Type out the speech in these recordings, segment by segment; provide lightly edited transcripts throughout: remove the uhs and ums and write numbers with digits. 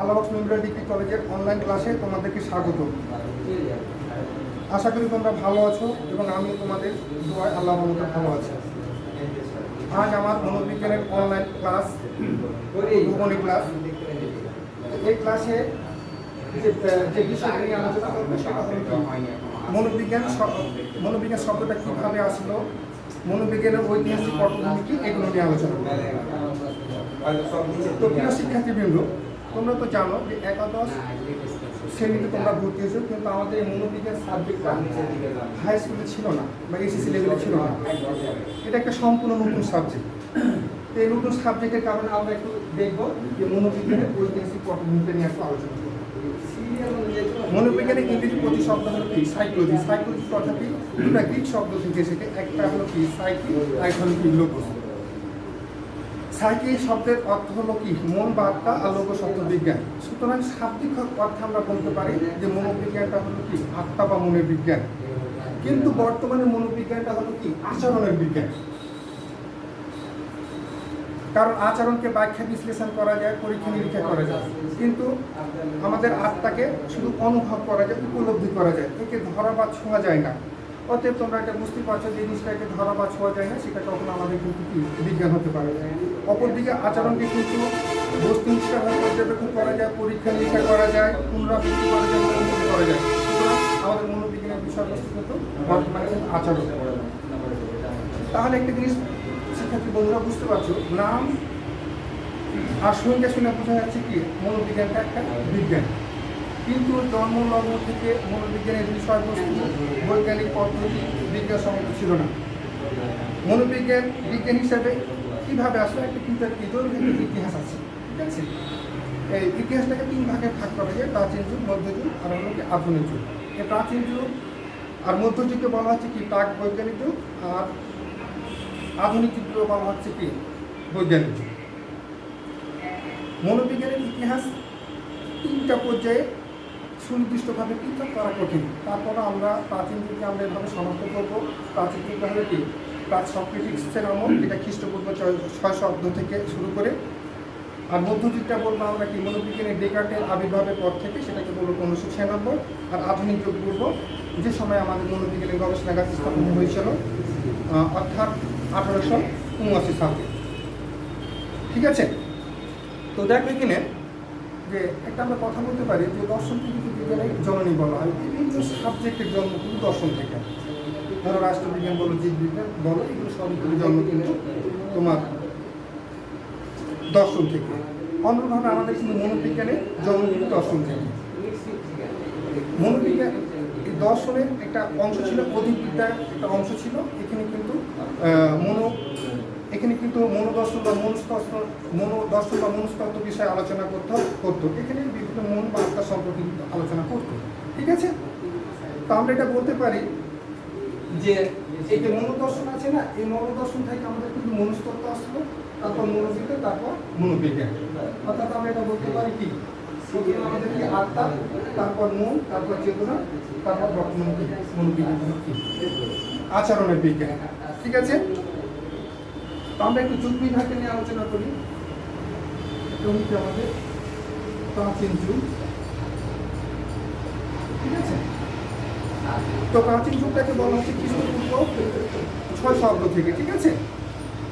আল্লাহবাক্স Memorial degree কলেজের online ক্লাসে তোমাদেরকে স্বাগত। আশা করি তোমরা ভালো আছো এবং আমি তোমাদের দোয়ায় আল্লাহর রহমতে ভালো আছি। আজ আমার মনোবিজ্ঞানের অনলাইন ক্লাস, ভৌগোলিক ক্লাস। এই ক্লাসে যে বিষয় নিয়ে আলোচনা করবো সেটা হলো মনোবিজ্ঞান শব্দটা কীভাবে আসলো, মনোবিজ্ঞানের ঐতিহাসিক পটভূমি কি, এগুলো নিয়ে আলোচনা করবো। তো প্রিয় শিক্ষার্থীবৃন্দ, তোমরা তো জানো যে একাদশ শ্রেণীতে তোমরা ভর্তি হয়েছো, কিন্তু আমাদের এই মনোবিজ্ঞান সাবজেক্টটা হাই স্কুলে ছিল না বা এসএসসি লেভেলে ছিল না। এটা একটা সম্পূর্ণ নতুন সাবজেক্ট। এই নতুন সাবজেক্টের কারণে আমরা একটু দেখবো যে মনোবিজ্ঞানের ঐতিহাসিক পটভূমিটা নিয়ে একটু আলোচনা করবো। মনোবিজ্ঞানের ইংরেজি প্রতিশব্দ হলো কি সাইকোলজি। সাইকোলজি কথাটি দুটা গ্রিক শব্দ থেকে এসেছে, একটা হলো কি সাইকি, এক হলো কি লোগোস। সাইকি শব্দের অর্থ হলো কি মন বা আত্মা, আর লোগোস শব্দ বিজ্ঞান। সুতরাং শাব্দিক অর্থে আমরা বলতে পারি যে মনোবিজ্ঞানটা হলো কি আত্মা বা মনের বিজ্ঞান। কিন্তু বর্তমানে মনোবিজ্ঞানটা হলো কি আচরণের বিজ্ঞান। কারণ আচরণকে ব্যাখ্যা বিশ্লেষণ করা যায়, পরীক্ষা নিরীক্ষা করা যায়, কিন্তু আমাদের আত্মাকে শুধু অনুভব করা যায়, উপলব্ধি করা যায়, একে ধরা বা ছোঁয়া যায় না। অতএব তোমরা এটা বুঝতে পারছো যে জিনিসটাকে ধরা বা ছোঁয়া যায় না, সেটা কখনো আমাদের কিন্তু কি বিজ্ঞান হতে পারে। অপরদিকে আচরণকে কিন্তু বস্তুনিষ্ঠভাবে পর্যবেক্ষণ করা যায়, পরীক্ষা নিরীক্ষা করা যায়, পুনরাবৃত্তি করা যায়, অনুভূতি করা যায়। সুতরাং আমাদের মনোবিজ্ঞানের বিষয়বস্তু কিন্তু বর্তমানে আচরণ। তাহলে একটা জিনিস শিক্ষার্থী বন্ধুরা বুঝতে পারছো, নাম আর সংজ্ঞা শুনে বোঝা যাচ্ছে কি মনোবিজ্ঞানটা একটা বিজ্ঞান। কিন্তু জন্ম লগ্ন থেকে মনোবিজ্ঞানের বিষয়বস্তু, বৈজ্ঞানিক পদ্ধতি বিজ্ঞানসম্মত ছিল না। মনোবিজ্ঞান বিজ্ঞান হিসাবে কীভাবে আসলে একটা কিন্তু একটা ইতিহাস আছে, ঠিক আছে? এই ইতিহাসটাকে তিন ভাগে ভাগ করা যায়, প্রাচীন যুগ, মধ্যযুগ আর হলো কি আধুনিক যুগ। এই প্রাচীন যুগ আর মধ্যযুগকে বলা হচ্ছে কি প্রাক বৈজ্ঞানিক যুগ, আর আধুনিক যুগকে বলা হচ্ছে কি বৈজ্ঞানিক যুগ। মনোবিজ্ঞানের ইতিহাস তিনটা পর্যায়ে সুনির্দিষ্টভাবে পৃথক করা কঠিন। তারপরে আমরা প্রাচীন যুগকে আমরা এভাবে শনাক্ত করবো। প্রাচীন যুগটা হলো কি প্রাক সক্রেটিসের আমল, যেটা খ্রিস্টপূর্ব 600 অব্দ থেকে শুরু করে। আর মধ্যযুগটা বলবো আমরা কি মনোবিজ্ঞানের ডেকার্টের আবির্ভাবের পর থেকে, সেটাকে বলবো 1596। আর আধুনিক যুগ বলবো যে সময় আমাদের মনোবিজ্ঞানের গবেষণাগার স্থাপন হয়েছিল, অর্থাৎ 1879 সালে। ঠিক আছে? তো দেখো এখানে যে একটা আমরা কথা বলতে পারি যে দর্শনকে কিন্তু বিজ্ঞানের জননী বলা হয়। বিভিন্ন সাবজেক্টের জন্ম কিন্তু দর্শন থেকে। ধরো রাষ্ট্রবিজ্ঞান বলো, জীববিজ্ঞান বলো, এগুলো সবগুলো জন্ম কিন্তু তোমার দর্শন থেকে। অন্যভাবে আমাদের কিন্তু মনোবিজ্ঞানের জন্ম কিন্তু দর্শন থেকে। মনোবিজ্ঞান দর্শনের একটা অংশ ছিল, অধিবিদ্যার একটা অংশ ছিল। এখানে কিন্তু মনোদর্শন বা মনস্তত্ত্ব বিষয়ে আলোচনা করতো। এখানে বিভিন্ন মন বা আত্মা সম্পর্কে কিন্তু আলোচনা করতো। ঠিক আছে? তো আমরা এটা বলতে পারি যে এই যে মনোদর্শন আছে না, এই মনোদর্শন থেকে আমাদের কিন্তু মনস্তত্ত্ব আসলো, তারপর মনোবিজ্ঞান, তারপর মনোবিজ্ঞান। অর্থাৎ আমরা এটা বলতে পারি কি আমাদের কি আত্মা, তারপর মন, তারপর চেতনা, তারপর বর্তমান মনোবিজ্ঞান কি আচরণের বিজ্ঞান। ঠিক আছে? তো আমরা একটু যুগ বিভাগকে নিয়ে আলোচনা করি। আমাদের প্রাচীন যুগ। ঠিক আছে? তো প্রাচীন যুগটাকে বলা হচ্ছে খ্রিস্টপূর্ব 600 অব্দ থেকে। ঠিক আছে?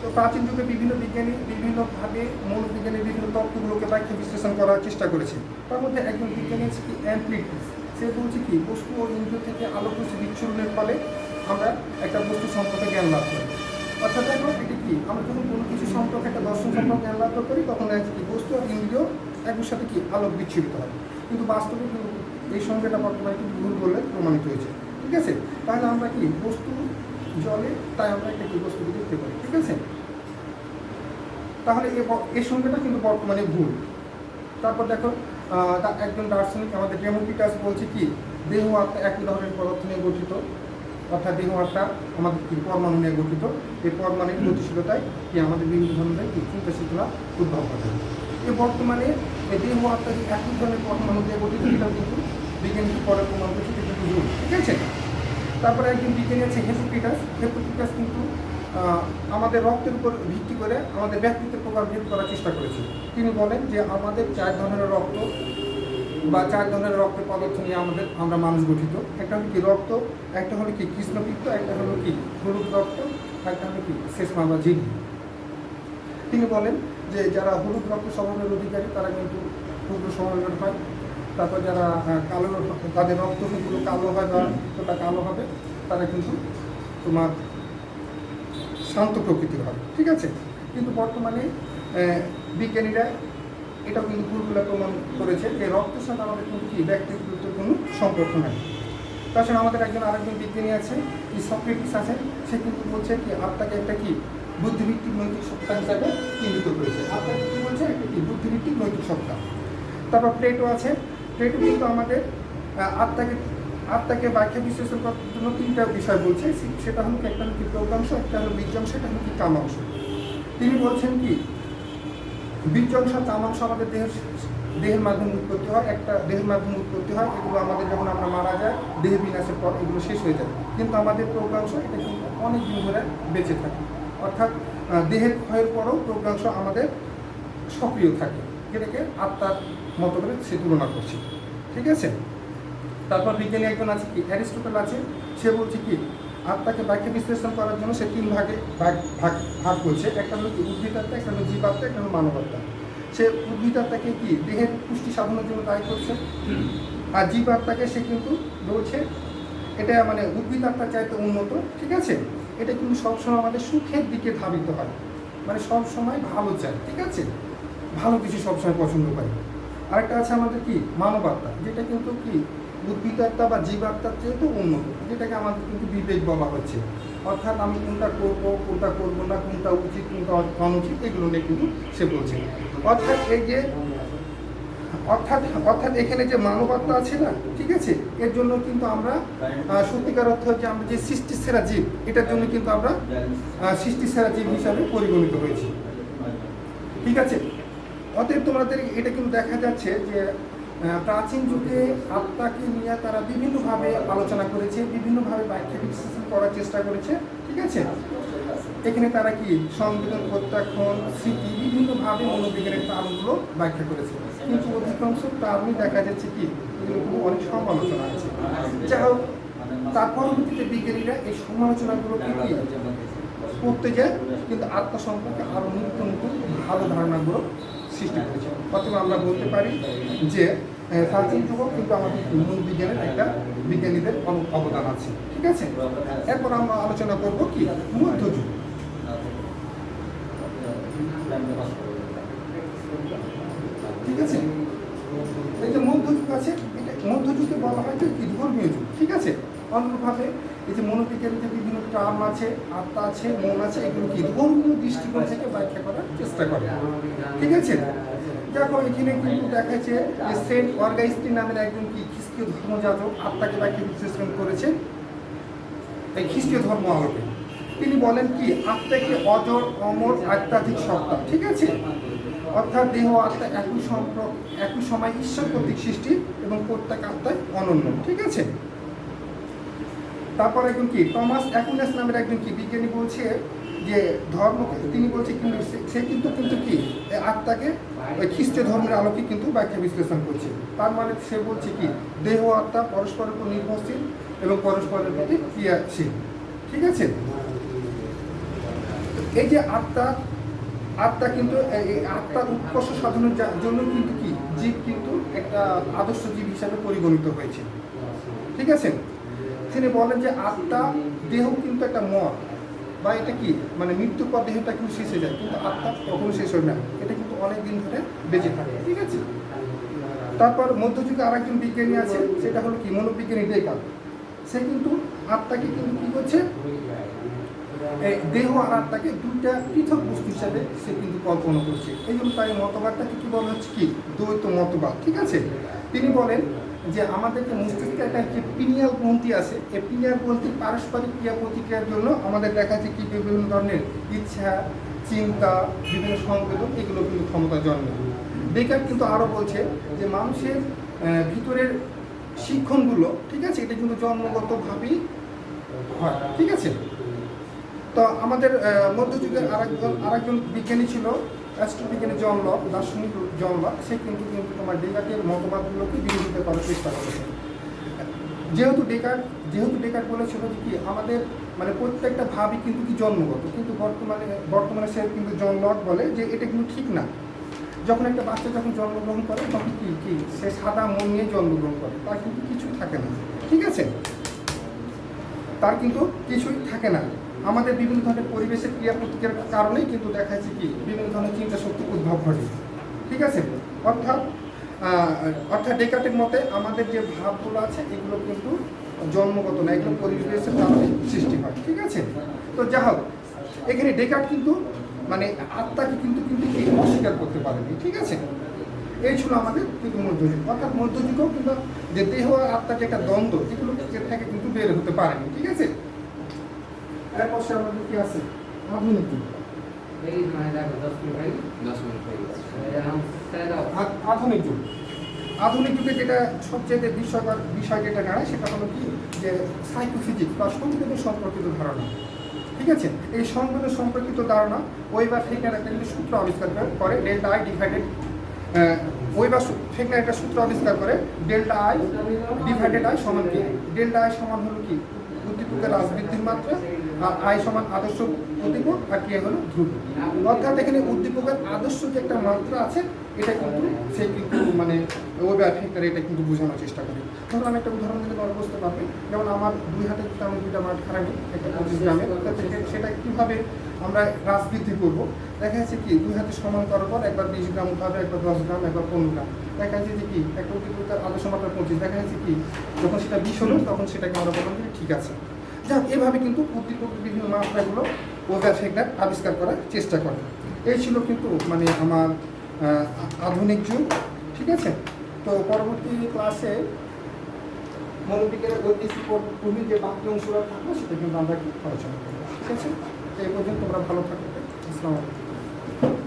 তো প্রাচীন যুগে বিভিন্ন বিজ্ঞানী বিভিন্নভাবে মনোবিজ্ঞানের বিভিন্ন তত্ত্বগুলোকে ব্যাখ্যা বিশ্লেষণ করার চেষ্টা করেছে। তার মধ্যে একজন বিজ্ঞানী আছে কি অ্যাম্প্লিটিউড। সে বলছে কি বস্তু ও ইন্দ্রিয় থেকে আলোকরশ্মি বিচ্ছুরণের ফলে আমরা একটা বস্তু সম্পর্কে জ্ঞান লাভ করি। অর্থাৎ দেখো এটি কি আমরা যখন কোনো কিছু সম্পর্কে একটা দর্শন সম্পর্কে জ্ঞান লাভ করি, তখন দেখা কি বস্তু আর ইন্দ্রিয় একই সাথে কি আলোক বিচ্ছুরিত হয়। কিন্তু বাস্তবে কিন্তু এই সংখ্যাটা বর্তমানে কিন্তু ভুল বলে প্রমাণিত হয়েছে। ঠিক আছে? তাহলে আমরা কি বস্তু জলে, তাই আমরা একটা কি বস্তুকে দেখতে পারি। ঠিক আছে? তাহলে এই সংখ্যাটা কিন্তু বর্তমানে ভুল। তারপর দেখো একজন দার্শনিক আমাদের ডেমোক্রিটাস বলছে কি দেহ আত্মা একই ধরনের পদার্থ নিয়ে গঠিত। অর্থাৎ দেহ আত্মা আমাদের কি পরমাণু নিয়ে গঠিত। এই পরমাণুর গতিশীলতায় কি আমাদের বিভিন্ন ধরনের কি চিন্তাশীলতা উদ্ভব ঘটে। এই বর্তমানে এই দেহ আত্মা যে একই ধরনের পরমাণু দিয়ে গঠিত, এটাও কিন্তু বিজ্ঞানী পরে প্রমাণ করছে কিন্তু ভুল। ঠিক আছে? তারপরে একজন বিজ্ঞানী আছে হেপোক্রেটাস কিন্তু আমাদের রক্তের উপর ভিত্তি করে আমাদের ব্যক্তিত্বের প্রকারভেদ করার চেষ্টা করেছেন। তিনি বলেন যে আমাদের 4 ধরনের রক্ত বা 4 ধরনের রক্তের পদার্থ নিয়ে আমরা মানুষ গঠিত। একটা হলো কি রক্ত, একটা হলো কি কৃষ্ণপিত্ত, একটা হলো কি হলুদ রক্ত, একটা হলো কি শেষমা বা ঝিল্লি। তিনি বলেন যে যারা হলুদ রক্ত স্বভাবের অধিকারী তারা কিন্তু ক্ষুদ্র স্বভাবের হয়। তারপর যারা কালো, তাদের রক্তগুলো কালো হয় বা রক্তটা কালো হবে, তারা কিন্তু তোমার শান্ত প্রকৃতির হয়। ঠিক আছে, কিন্তু বর্তমানে বিজ্ঞানীরা এটাও কিন্তু ভুলগুলো প্রমাণ করেছে যে রক্তের সাথে আমাদের কিন্তু কি ব্যক্তিগত কোনো সম্পর্ক নাই। তাছাড়া আমাদের আরেকজন বিজ্ঞানী আছে, কি সক্রেটিস আছে, সে কিন্তু বলছে কি আত্মাকে একটা কি বুদ্ধিভিত্তিক নৈতিক সত্তা হিসাবে চিহ্নিত করেছে। আত্মাকে কি বলছে, একটা কি বুদ্ধিভিত্তিক নৈতিক সত্তা। তারপর প্লেটো আছে, প্লেটো কিন্তু আমাদের আত্মাকে ব্যাখ্যা বিশ্লেষণ করার জন্য 3টা বিষয় বলছে। সেটা হলো একটা হলো কি প্রজ্ঞাংশ, একটা হলো বীর্যাংশ, একটা হলো কি কামাংশ। তিনি বলছেন কি বীর্যাংশ কামাংশ আমাদের দেহের মাধ্যমে উৎপত্তি হয়, একটা দেহের মাধ্যমে উৎপত্তি হয়। এগুলো আমাদের যখন আমরা মারা যায়, দেহ বিনাশের পর এগুলো শেষ হয়ে যায়। কিন্তু আমাদের প্রজ্ঞাংশ এটা কিন্তু অনেক দিন ধরে বেঁচে থাকে, অর্থাৎ দেহের ক্ষয়ের পরও প্রজ্ঞাংশ আমাদের সক্রিয় থাকে, যেটাকে আত্মার মতো করে সে তুলনা করছে। ঠিক আছে, তারপর বিজ্ঞানী একজন আছে কি অ্যারিস্টটল আছে, সে বলছে কি আত্মাকে ব্যাখ্যা বিশ্লেষণ করার জন্য সে 3 ভাগে ভাগ করছে। একটা হলো কি উদ্ভিদ আত্মা, একটা হলো জীবাত্মা, একটা হলো মানব আত্মা। সে উদ্ভিদ আত্মাকে কি দেহের পুষ্টি সাধনের জন্য দায়ী করছে, আর জীবাত্মাকে সে কিন্তু বলছে এটা মানে উদ্ভিদ আত্মার চাইতে উন্নত। ঠিক আছে, এটা কিন্তু সবসময় আমাদের সুখের দিকে ধাবিত হয়, মানে সবসময় ভালো চায়। ঠিক আছে, ভালো কিছু সবসময় পছন্দ করে। আরেকটা আছে আমাদের কি মানব আত্মা, যেটা কিন্তু কি উদ্ভিদ আত্মা বা জীবাত্মার চেয়েও উন্নত, যেটাকে আমাদের কিন্তু বিবেক বলা হচ্ছে। অর্থাৎ আমি কোনটা করবো, কোনটা করবো না, কোনটা উচিত, কোনটা অনুচিত, এগুলো নিয়ে কিন্তু সে বলছে। অর্থাৎ এই যে অর্থাৎ এখানে যে মানবাত্মা আছে না, ঠিক আছে, এর জন্য কিন্তু আমরা সত্যিকার অর্থ যে আমরা যে সৃষ্টির সেরা জীব, এটার জন্য কিন্তু আমরা সৃষ্টির সেরা জীব হিসাবে পরিগণিত হয়েছি। ঠিক আছে, অতএব তোমাদের এটা কিন্তু দেখা যাচ্ছে যে প্রাচীন যুগে আত্মাকে নিয়ে তারা বিভিন্নভাবে আলোচনা করেছে, বিভিন্নভাবে ব্যাখ্যা বিশ্লেষণ করার চেষ্টা করেছে। ঠিক আছে, এখানে তারা কি সংবেদন, প্রত্যাখ্যান, স্মৃতি, বিভিন্নভাবে মনোবিজ্ঞানের কারণগুলো ব্যাখ্যা করেছে। কিন্তু অধিকাংশ কারণই দেখা যাচ্ছে কি এগুলো কিন্তু অনেক সমালোচনা আছে। যাই হোক, তার পরবর্তীতে বিজ্ঞানীরা এই সমালোচনাগুলোকে কি করতে যায়, কিন্তু আত্মা সম্পর্কে আরও নতুন নতুন ভালো ধারণাগুলো সৃষ্টি করেছে। অথবা আমরা বলতে পারি যে প্রাচীন যুগও কিন্তু আমাদের মনোবিজ্ঞানের একটা বিজ্ঞানীদের অবদান আছে। ঠিক আছে, এরপর আমরা আলোচনা করব কি মধ্যযুগ। ঠিক আছে, এই যে মধ্যযুগ আছে, মধ্যযুগে বলা হয় যে কি ধর্মীয় যুগ। ঠিক আছে, অন্যভাবে এই যে মনোবিজ্ঞানীতে বিভিন্ন টার্ম আছে, আত্মা আছে, মন আছে, এগুলো কি ধর্মীয় দৃষ্টিকোণ থেকে ব্যাখ্যা করার চেষ্টা করে। ঠিক আছে, দেখো এখানে কিন্তু দেখাচ্ছে যে সেন্ট অর্গাইস্টিন নামের একজন কি খ্রিস্টীয় ধর্মযাজক আত্মাকে ব্যাখ্যা বিশ্লেষণ করেছেন এই খ্রিস্টীয় ধর্ম আলোকে। তিনি বলেন কি আত্মাকে অজর, অমর, আধ্যাত্মিক সত্তা। ঠিক আছে, অর্থাৎ দেহ আত্মা একই সময় ঈশ্বর কর্তৃক সৃষ্টি এবং প্রত্যেক আত্মায় অনন্য। ঠিক আছে, তারপর একজন কি টমাস অ্যাকুইনাস নামের একজন কি বিজ্ঞানী বলছে যে ধর্ম, তিনি বলছে কিন্তু সে কিন্তু কি আত্মাকে ওই খ্রিস্টীয় ধর্মের আলোকে কিন্তু ব্যাখ্যা বিশ্লেষণ করছে। তার মানে সে বলছে কি দেহ আত্মা পরস্পরের উপর নির্ভরশীল এবং পরস্পরের প্রতি ক্রিয়াশীল। ঠিক আছে, এই যে আত্মা কিন্তু এই আত্মার উৎকর্ষ সাধনের জন্য কিন্তু কি জীব কিন্তু একটা আদর্শ জীব হিসাবে পরিগণিত হয়েছে। ঠিক আছে, তিনি বলেন যে আত্মা দেহ কিন্তু একটা মর বা এটা কি মানে মৃত্যুর পর দেহটা কিন্তু শেষ হয়ে যায়, কিন্তু আত্মা কখনো শেষ হয় না, এটা কিন্তু অনেক দিন ধরে বেঁচে থাকে। ঠিক আছে, তারপর মধ্যযুগে আরেকজন বিজ্ঞানী আছে, সেটা হলো কি মনোবিজ্ঞানী ডেকার্ট। সে কিন্তু আত্মাকে কিন্তু কি করছে, দেহ আর আত্মাকে 2টা পৃথক বস্তু হিসাবে সে কিন্তু কল্পনা করছে। এই জন্য তাই মতবাদটাকে কি বলা হচ্ছে কি দ্বৈত মতবাদ। ঠিক আছে, তিনি বলেন যে আমাদের যে মস্তিষ্কে একটা যে পিনিয়াল গ্রন্থি আছে, এই পিনিয়াল গ্রন্থির পারস্পরিক ক্রিয়া প্রতিক্রিয়ার জন্য আমাদের দেখা যাচ্ছে কি বিভিন্ন ধরনের ইচ্ছা, চিন্তা, বিভিন্ন সংবেদন, এগুলো কিন্তু ক্ষমতা জন্মে। ডেকার্ট কিন্তু আরও বলছে যে মানুষের ভিতরের শিক্ষণগুলো, ঠিক আছে, এটা কিন্তু জন্মগতভাবেই হয়। ঠিক আছে, তো আমাদের মধ্যযুগের আরেকজন বিজ্ঞানী ছিল রাষ্ট্রবিজ্ঞানী জন লক, দার্শনিক জন লক। সে কিন্তু কিন্তু তোমার ডেকার্টের মতবাদগুলোকে বিরোধিতা করার চেষ্টা করেছে। যেহেতু ডেকার্ট বলেছিল যে কি আমাদের মানে প্রত্যেকটা ভাবই কিন্তু কি জন্মগত, কিন্তু বর্তমানে সে কিন্তু জন লক বলে যে এটা কিন্তু ঠিক না। যখন একটা বাচ্চা যখন জন্মগ্রহণ করে তখন কি সে সাদা মন নিয়ে জন্মগ্রহণ করে, তার কিন্তু কিছুই থাকে না, ঠিক আছে, তার কিন্তু কিছুই থাকে না। আমাদের বিভিন্ন ধরনের পরিবেশের ক্রিয়া প্রতিক্রিয়ার কারণেই কিন্তু দেখা যাচ্ছে কি বিভিন্ন ধরনের চিন্তা শক্তি উদ্ভব ঘটে, ঠিক আছে। অর্থাৎ ডেকার্টের মতে আমাদের যে ভাবগুলো আছে এগুলো কিন্তু জন্মগত না, এগুলো পরিবেশের কারণে সৃষ্টি হয়, ঠিক আছে। তো যা হোক, এখানে ডেকার্ট কিন্তু মানে আত্মাকে কিন্তু কিন্তু কি অস্বীকার করতে পারেনি, ঠিক আছে। এই ছিল আমাদের কিন্তু মধ্যযুগ। অর্থাৎ মধ্যযুগেও কিন্তু যে দেহ আর আত্মার যে একটা দ্বন্দ্ব, এগুলো থেকে কিন্তু বের হতে পারেনি, ঠিক আছে। এরপর সে আমাদের কি আছে আধুনিক যুগ। আধুনিক যুগ, আধুনিক যুগে যেটা সবচেয়ে বিস্ময়কর বিষয় যেটা দাঁড়ায় সেটা হলো কি যে সাইকোফিজিক্স বা সংবেদন সম্পর্কিত ধারণা, ঠিক আছে। এই সংবেদন সম্পর্কিত ধারণা ওয়েবার ফেকনার একটা কিন্তু সূত্র আবিষ্কার করে, ডেল্টা আই ডিভাইডেড ওয়েবার ফেকনার একটা সূত্র আবিষ্কার করে, ডেল্টা আই ডিভাইডেড আই সমান কি, ডেল্টা আই সমান হলো কি উদ্দীপকের রাজবৃদ্ধির মাত্রা, আর আই সমান আদর্শ উদ্দীপক, আর কে হলো ধ্রুব। অর্থাৎ এখানে উদ্দীপকের আদর্শ যে একটা মাত্রা আছে এটা কিন্তু সে কিন্তু মানে ওয়েবার ফেকনার এটা কিন্তু বোঝানোর চেষ্টা করে। ধরুন আমি একটা উদাহরণ দিলে তোমরা বুঝতে পারবে, যেমন আমার 2 হাতে আমি 2টা মাঠ খারানি একটা 25 গ্রামের, সেটা কীভাবে আমরা রাজবৃদ্ধি করবো। দেখা যাচ্ছে কি 2 হাতে সমান করার পর একবার 20 গ্রাম উঠাবে, একবার 10 গ্রাম, একবার 15 গ্রাম। দেখা যাচ্ছে যে কি একটা উদ্দীপকের আদর্শ মাত্রা 25, দেখা যাচ্ছে কি যখন সেটা 20 হলো তখন সেটাকে আমরা বললাম যে ঠিক আছে। যাক, এভাবে কিন্তু উদ্দীপকের বিভিন্ন মাত্রাগুলো ওয়েবার ফেকনার আবিষ্কার করার চেষ্টা করে। এই ছিল কিন্তু মানে আমার আধুনিক যুগ, ঠিক আছে। তো পরবর্তী ক্লাসে মনোবিজ্ঞানের ঐতিহাসিক পূর্বে যে বাকি অংশগুলো থাকবে সেটা কিন্তু আমরা একটু আলোচনা করবো, ঠিক আছে। এই পর্যন্ত তোমরা ভালো থাকবে। আসসালামু আলাইকুম।